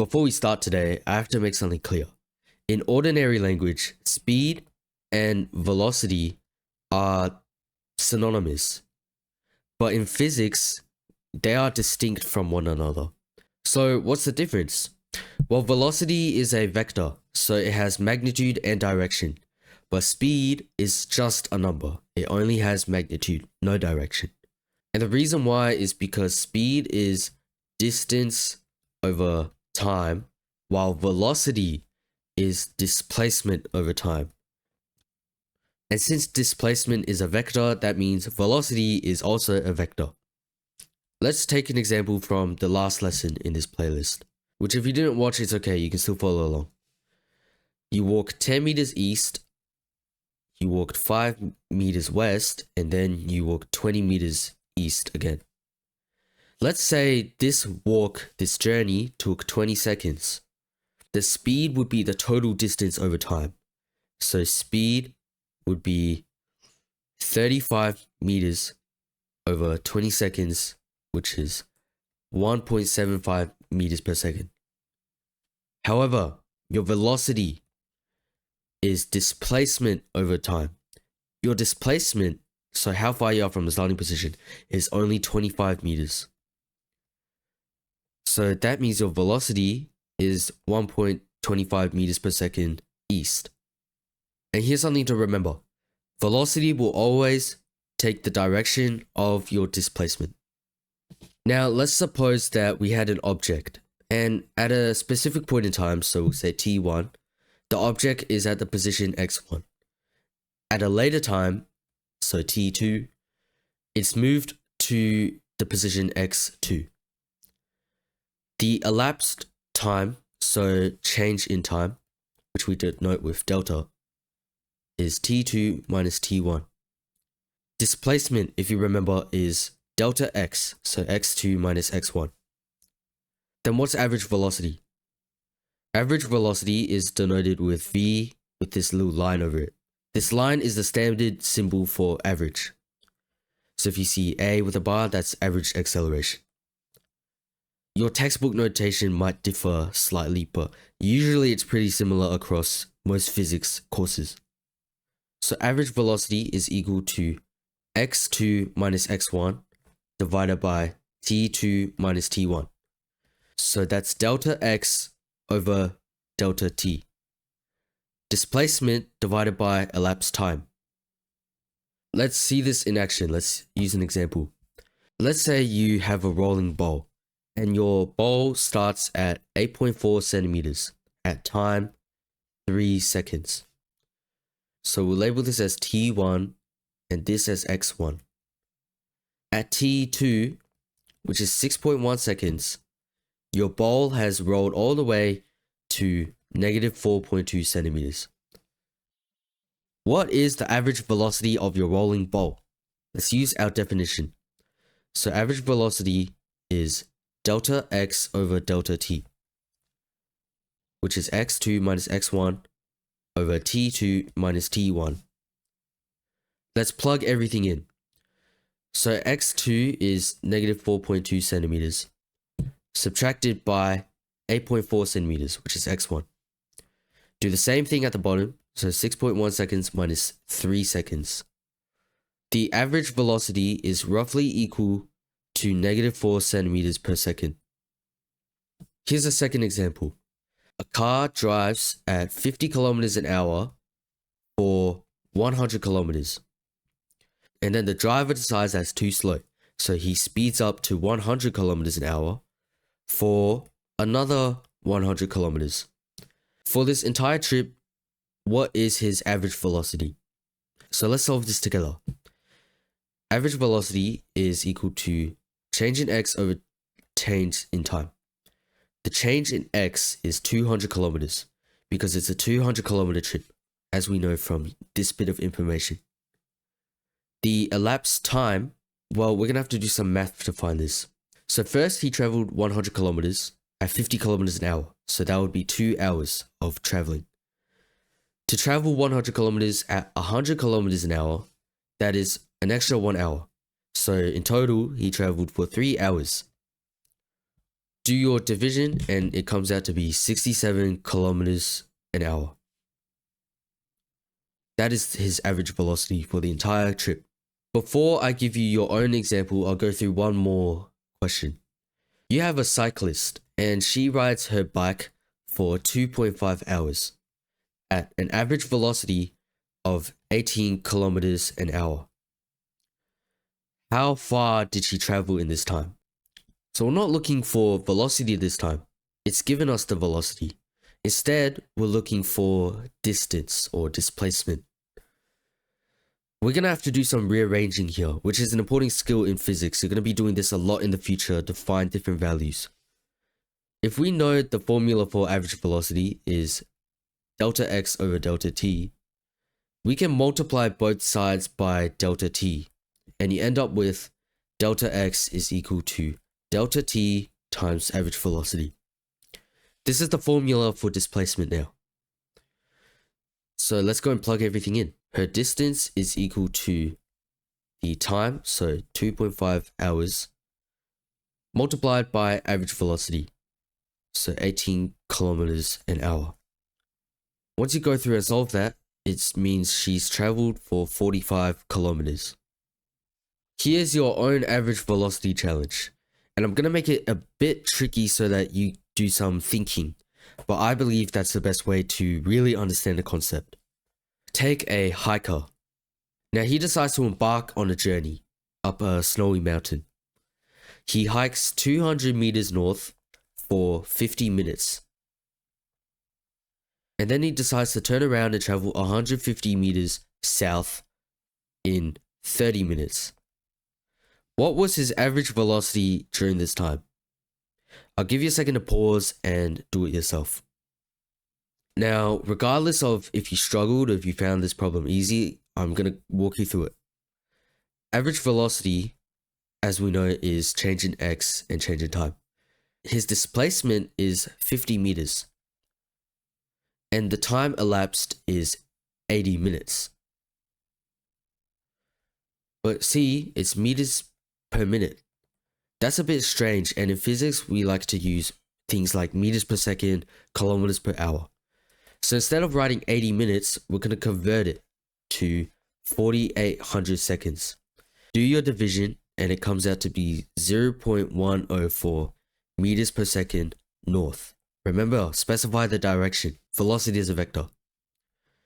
Before we start today, I have to make something clear. In ordinary language, speed and velocity are synonymous, but in physics, they are distinct from one another. So what's the difference? Well, velocity is a vector, so it has magnitude and direction, but speed is just a number. It only has magnitude, no direction. And the reason why is because speed is distance over time, while velocity is displacement over time. And since displacement is a vector, that means velocity is also a vector. Let's take an example from the last lesson in this playlist, which if you didn't watch, it's okay, you can still follow along. You walk 10 meters east, you walked 5 meters west, and then you walk 20 meters east again. Let's say this journey took 20 seconds. The speed would be the total distance over time. So speed would be 35 meters over 20 seconds, which is 1.75 meters per second. However, your velocity is displacement over time. Your displacement, so how far you are from the starting position, is only 25 meters. So that means your velocity is 1.25 meters per second east. And here's something to remember. Velocity will always take the direction of your displacement. Now, let's suppose that we had an object, and at a specific point in time, so we'll say t1, the object is at the position x1. At a later time, so t2, it's moved to the position x2. The elapsed time, so change in time, which we did note with delta, is t2 minus t1. Displacement, if you remember, is delta x, so x2 minus x1. Then what's average velocity? Average velocity is denoted with v with this little line over it. This line is the standard symbol for average. So if you see a with a bar, that's average acceleration. Your textbook notation might differ slightly, but usually it's pretty similar across most physics courses. So average velocity is equal to x2 minus x1 divided by t2 minus t1. So that's delta x over delta t. Displacement divided by elapsed time. Let's see this in action. Let's use an example. Let's say you have a rolling ball, and your ball starts at 8.4 centimeters at time 3 seconds. So we'll label this as t1 and this as x1. At t2, which is 6.1 seconds, your ball has rolled all the way to negative 4.2 centimeters. What is the average velocity of your rolling ball? Let's use our definition. So average velocity is delta x over delta t, which is x2 minus x1 over t2 minus t1. Let's plug everything in. So x2 is negative 4.2 centimeters, subtracted by 8.4 centimeters, which is x1. Do the same thing at the bottom, so 6.1 seconds minus 3 seconds. The average velocity is roughly equal to negative 4 centimeters per second. Here's a second example. A car drives at 50 kilometers an hour for 100 kilometers. And then the driver decides that's too slow, so he speeds up to 100 kilometers an hour for another 100 kilometers. For this entire trip, what is his average velocity? So let's solve this together. Average velocity is equal to change in x over change in time. The change in x is 200 kilometers because it's a 200 kilometer trip, as we know from this bit of information. The elapsed time, well, we're going to have to do some math to find this. So first he traveled 100 kilometers at 50 kilometers an hour. So that would be 2 hours of traveling. To travel 100 kilometers at 100 kilometers an hour, that is an extra 1 hour. So in total, he traveled for 3 hours. Do your division and it comes out to be 67 kilometers an hour. That is his average velocity for the entire trip. Before I give you your own example, I'll go through one more question. You have a cyclist and she rides her bike for 2.5 hours at an average velocity of 18 kilometers an hour. How far did she travel in this time? So we're not looking for velocity this time. It's given us the velocity. Instead, we're looking for distance or displacement. We're going to have to do some rearranging here, which is an important skill in physics. You're going to be doing this a lot in the future to find different values. If we know the formula for average velocity is delta x over delta t, we can multiply both sides by delta t, and you end up with delta x is equal to delta t times average velocity. This is the formula for displacement now. So let's go and plug everything in. Her distance is equal to the time, so 2.5 hours, multiplied by average velocity, so 18 kilometers an hour. Once you go through and solve that, it means she's traveled for 45 kilometers. Here's your own average velocity challenge. And I'm going to make it a bit tricky so that you do some thinking, but I believe that's the best way to really understand the concept. Take a hiker. Now he decides to embark on a journey up a snowy mountain. He hikes 200 meters north for 50 minutes. And then he decides to turn around and travel 150 meters south in 30 minutes. What was his average velocity during this time? I'll give you a second to pause and do it yourself. Now, regardless of if you struggled or if you found this problem easy, I'm going to walk you through it. Average velocity, as we know, is change in x and change in time. His displacement is 50 meters. And the time elapsed is 80 minutes. But see, it's meters per minute. That's a bit strange, and in physics we like to use things like meters per second, kilometers per hour. So instead of writing 80 minutes, we're going to convert it to 4,800 seconds. Do your division and it comes out to be 0.104 meters per second north. Remember, specify the direction. Velocity is a vector.